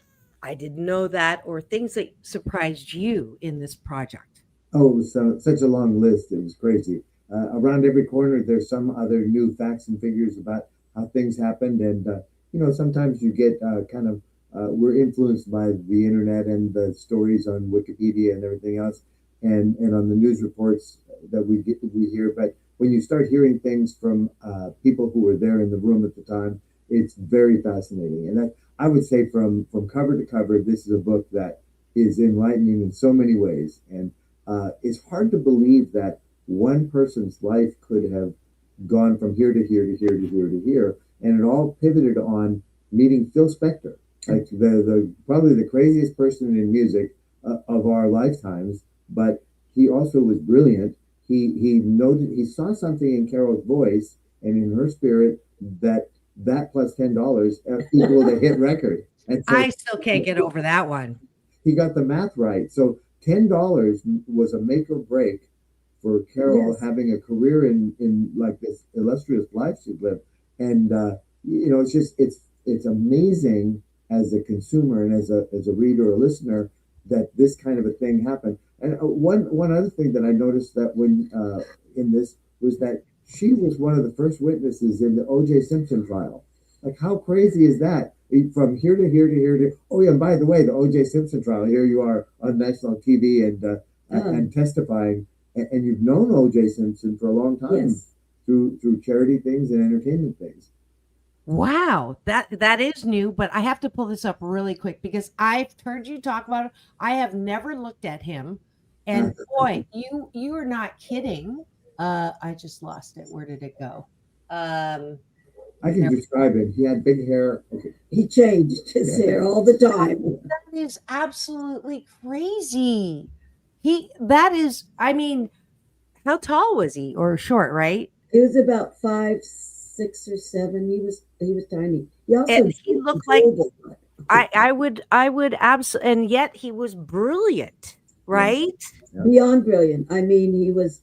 I didn't know that, or things that surprised you in this project? Oh, it was such a long list. It was crazy. Around every corner, there's some other new facts and figures about how things happened. And, sometimes you get we're influenced by the internet and the stories on Wikipedia and everything else, and on the news reports that we hear. But when you start hearing things from people who were there in the room at the time, it's very fascinating. And I would say from cover to cover, this is a book that is enlightening in so many ways. And it's hard to believe that one person's life could have gone from here to here to here to here to here. And it all pivoted on meeting Phil Spector, like the probably the craziest person in music of our lifetimes. But he also was brilliant. He saw something in Carol's voice and in her spirit that plus $10 equaled a hit record. And so I still can't get over that one. He got the math right. So $10 was a make or break for Carol having a career in like this illustrious life she lived. And it's amazing as a consumer and as a reader or listener that this kind of a thing happened. And one other thing that I noticed that when in this was that she was one of the first witnesses in the O.J. Simpson trial. Like, how crazy is that? From here to here to here to. Oh yeah, and by the way, the O.J. Simpson trial. Here you are on national TV and testifying, and you've known O.J. Simpson for a long time through charity things and entertainment things. Wow, that is new, but I have to pull this up really quick because I've heard you talk about it. I have never looked at him, and boy, you are not kidding. I just lost it. Where did it go? I can describe it. He had big hair. Okay. He changed his hair all the time. That is absolutely crazy. I mean, how tall was he? Or short, right? He was about 5, 6 or 7. He was tiny. He looked like I would absolutely, and yet he was brilliant, right? Yeah. Beyond brilliant. I mean, he was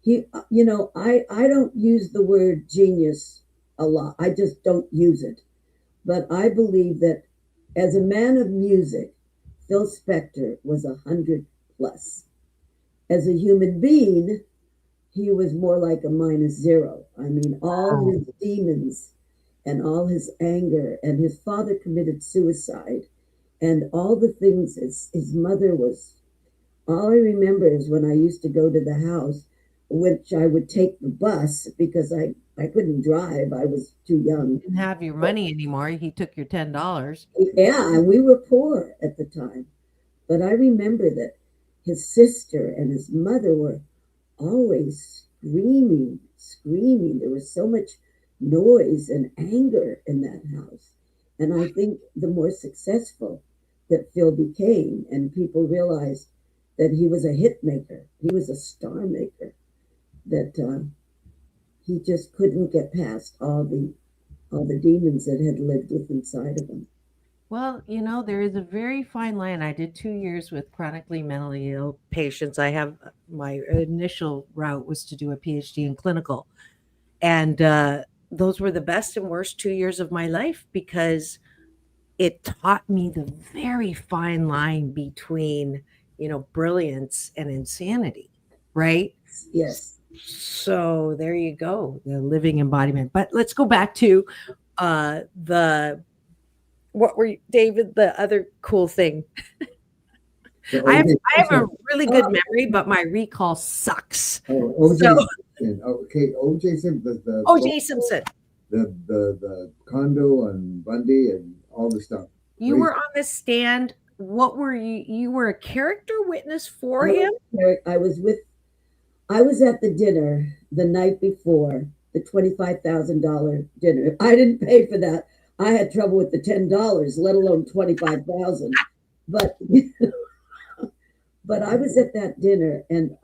I don't use the word genius a lot. I just don't use it. But I believe that as a man of music, Phil Spector was 100 plus. As a human being, he was more like a -0. I mean, all his demons and all his anger, and his father committed suicide, and all the things his mother was. All I remember is when I used to go to the house, which I would take the bus because I couldn't drive. I was too young. Didn't have your money anymore. He took your $10. Yeah, and we were poor at the time. But I remember that his sister and his mother were always screaming, screaming. There was so much noise and anger in that house. And I think the more successful that Phil became, and people realized that he was a hit maker, he was a star maker, that he just couldn't get past all the demons that had lived with inside of him. Well, there is a very fine line. I did 2 years with chronically mentally ill patients. I have my initial route was to do a PhD in clinical. And those were the best and worst 2 years of my life because it taught me the very fine line between, brilliance and insanity, right? Yes. So there you go, the living embodiment. But let's go back to what were you, David, the other cool thing? I have a really good memory, but my recall sucks. O.J. Simpson. Okay, O.J. Simpson. O.J. Simpson. The condo on Bundy and all the stuff. You were on the stand. What were you? You were a character witness for him? I was at the dinner the night before, the $25,000 dinner. I didn't pay for that. I had trouble with the $10, let alone $25,000. But but I was at that dinner, and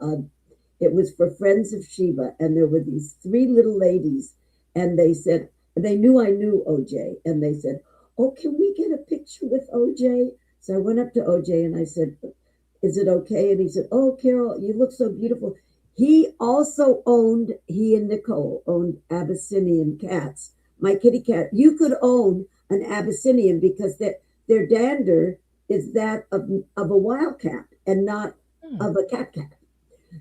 it was for Friends of Shiva, and there were these 3 little ladies, and they said they knew I knew OJ, and they said, "Oh, can we get a picture with OJ?" So I went up to OJ and I said, "Is it okay?" And he said, "Oh, Carol, you look so beautiful." He and Nicole owned Abyssinian cats. My kitty cat, you could own an Abyssinian because their dander is that of a wild cat and not of a cat.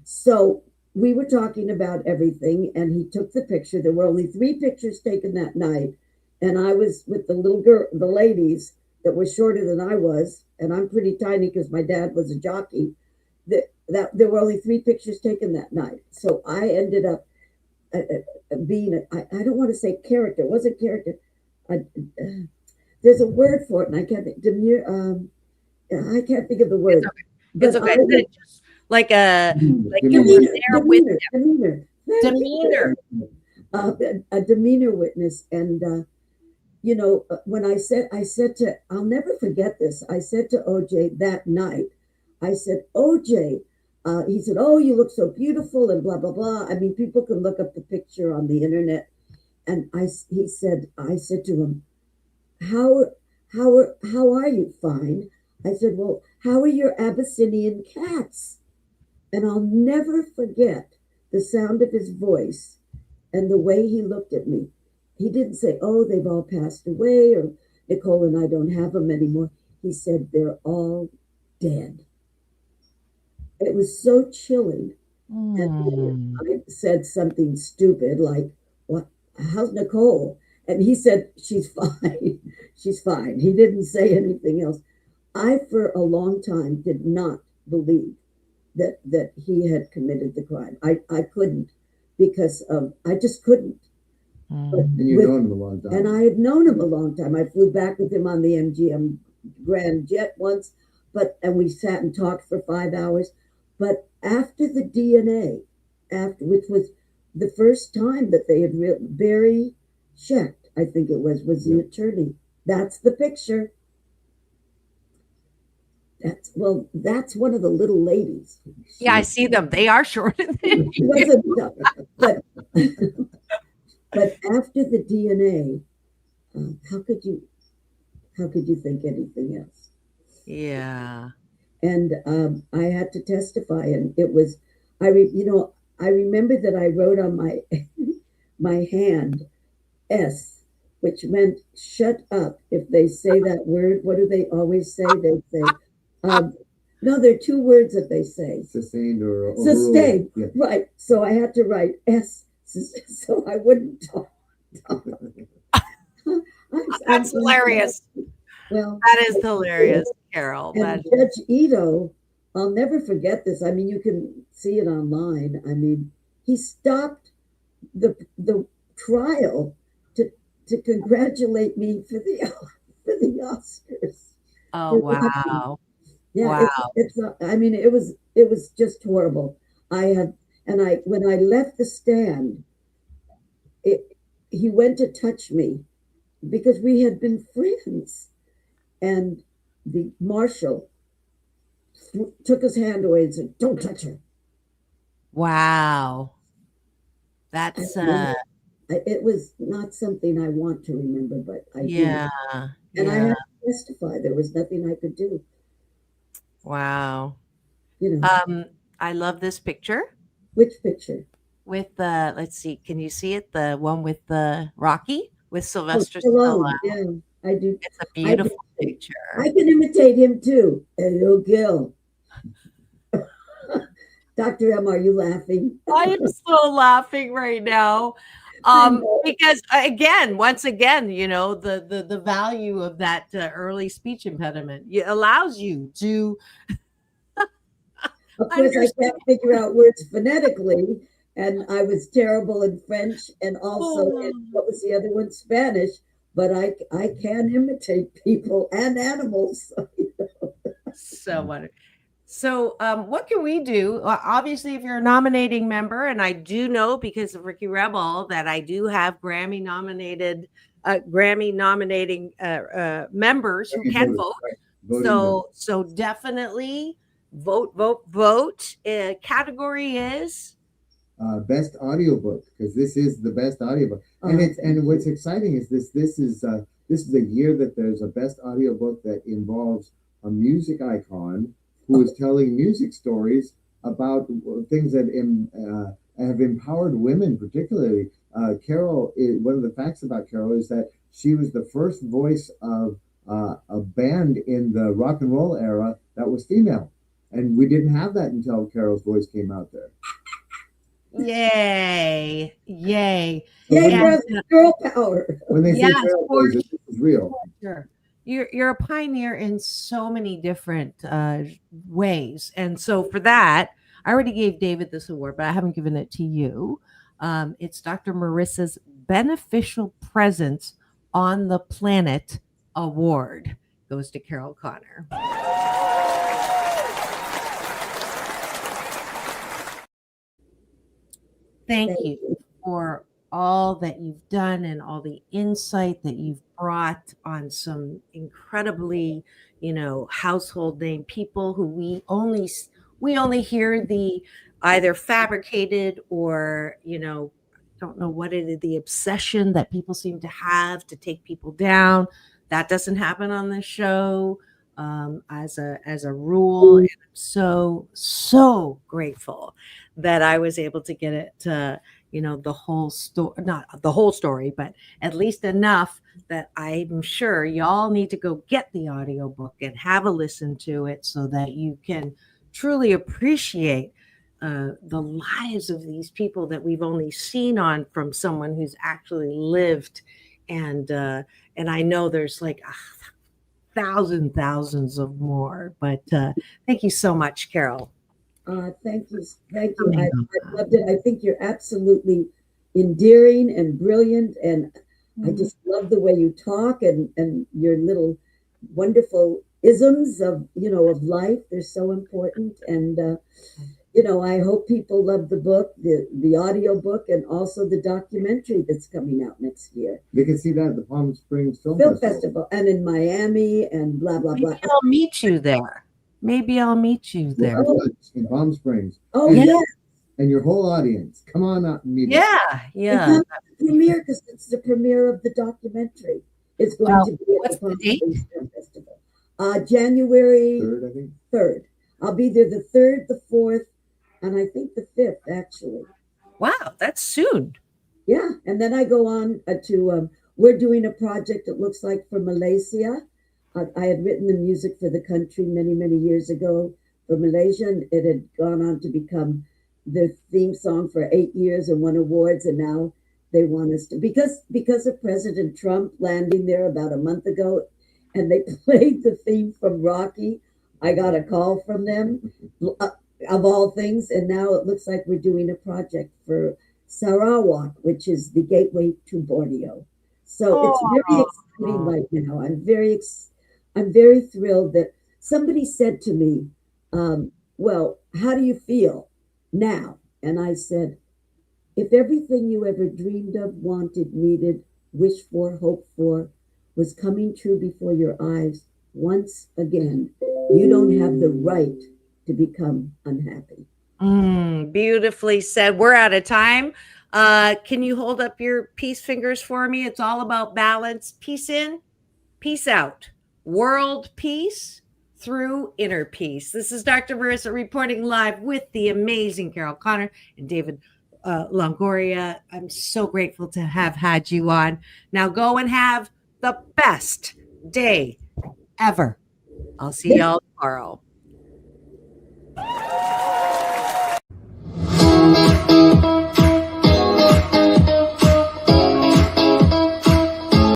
So we were talking about everything, and he took the picture. There were only 3 pictures taken that night, and I was with the little girl, the ladies that were shorter than I was, and I'm pretty tiny because my dad was a jockey. That there were only 3 pictures taken that night. So I ended up being I don't want to say character. It wasn't character. There's a word for it, and I can't think. I can't think of the word. It's okay. Just like you were there with them. Demeanor. A demeanor witness, and when I said I'll never forget this. I said to OJ that night. I said, OJ. He said, "Oh, you look so beautiful," and blah blah blah. I mean, people can look up the picture on the internet. And I said to him, "How are you?" "Fine." I said, "Well, how are your Abyssinian cats?" And I'll never forget the sound of his voice and the way he looked at me. He didn't say, "Oh, they've all passed away," or "Nicole and I don't have them anymore." He said, "They're all dead." It was so chilling. And I said something stupid like, "What? How's Nicole?" And he said, "She's fine. She's fine." He didn't say anything else. I, for a long time, did not believe that he had committed the crime. I couldn't because I just couldn't. And you've known him a long time. And I had known him a long time. I flew back with him on the MGM Grand Jet once, and we sat and talked for 5 hours. But after the DNA, which was the first time that they had Barry Schecht, I think it was the attorney. That's the picture. That's one of the little ladies. Yeah, I see them. They are shorter than you. But after the DNA, how could you think anything else? Yeah. And I had to testify, and it was, I remember that I wrote on my my hand S, which meant shut up. If they say that word, what do they always say? They say, no, there are two words that they say. Sustained or overruled. Sustained, Yeah. right. So I had to write S so I wouldn't talk. That's hilarious. Well, that is hilarious, Carol. And Judge Ito, I'll never forget this. I mean, you can see it online. I mean, he stopped the trial to congratulate me for the Oscars. Oh, wow. Yeah, wow. It's not, I mean, it was just horrible. When I left the stand, he went to touch me because we had been friends, and the marshal took his hand away and said, "Don't touch her." Wow. That's it was not something I want to remember, but I yeah. did. And I had to testify. There was nothing I could do. Wow. You know. I love this picture. Which picture? With let's see, can you see it? The one with the Rocky with Sylvester Stallone. Stallone. Yeah, I do. It's a beautiful picture. I can imitate him too. Hello, Gil. Dr. M, are you laughing? I am so laughing right now. Because once again, you know, the value of that early speech impediment allows you to. Of course, I can't figure out words phonetically, and I was terrible in French, and also in, what was the other one, Spanish. But I can imitate people and animals. So wonderful. So what can we do? Obviously, if you're a nominating member, and I do know because of Ricky Rebel that I do have Grammy nominating members who can vote. Right. So definitely vote. Category is best audiobook, because this is the best audiobook. And what's exciting is this is a year that there's a best audiobook that involves a music icon who is telling music stories about things that have empowered women, particularly. Carol, one of the facts about Carol is that she was the first voice of a band in the rock and roll era that was female. And we didn't have that until Carol's voice came out there. Yay. Girl power. When they say Trailblazer, this is real. Sure. You're a pioneer in so many different ways. And so for that, I already gave David this award, but I haven't given it to you. It's Dr. Marissa's Beneficial Presence on the Planet Award. Goes to Carol Connor. Thank you for all that you've done and all the insight that you've brought on some incredibly, household name people who we only hear the either fabricated or, don't know what it is, the obsession that people seem to have to take people down. That doesn't happen on this show as a rule. And I'm so grateful that I was able to get it to, the whole story, not the whole story, but at least enough that I'm sure y'all need to go get the audiobook and have a listen to it so that you can truly appreciate the lives of these people that we've only seen on from someone who's actually lived. And I know there's like thousands of more, but thank you so much, Carol. Thank you. I loved it. I think you're absolutely endearing and brilliant, and I just love the way you talk and your little wonderful isms of life. They're so important, and I hope people love the book, the audio book, and also the documentary that's coming out next year. They can see that at the Palm Springs Film Festival, and in Miami, and blah blah blah. I'll meet you there. Maybe I'll meet you there. In Palm Springs. Oh, yeah. And your whole audience. Come on out and meet us. Yeah. It's the premiere, because it's the premiere of the documentary. It's going to be at the Palm Springs Film Festival. January 3rd, I think. 3rd. I'll be there the 3rd, the 4th, and I think the 5th actually. Wow, that's soon. Yeah, and then I go on to we're doing a project that looks like for Malaysia. I had written the music for the country many, many years ago for Malaysia, and it had gone on to become the theme song for 8 years and won awards, and now they want us to, because of President Trump landing there about a month ago, and they played the theme from Rocky. I got a call from them, of all things, and now it looks like we're doing a project for Sarawak, which is the gateway to Borneo. So it's very exciting right now. I'm very thrilled that somebody said to me, well, how do you feel now? And I said, if everything you ever dreamed of, wanted, needed, wished for, hoped for was coming true before your eyes once again, you don't have the right to become unhappy. Beautifully said. We're out of time. Can you hold up your peace fingers for me? It's all about balance. Peace in, peace out. World peace through inner peace. This is Dr. Marissa reporting live with the amazing Carol Connor and David Longoria. I'm so grateful to have had you on. Now go and have the best day ever. I'll see y'all tomorrow.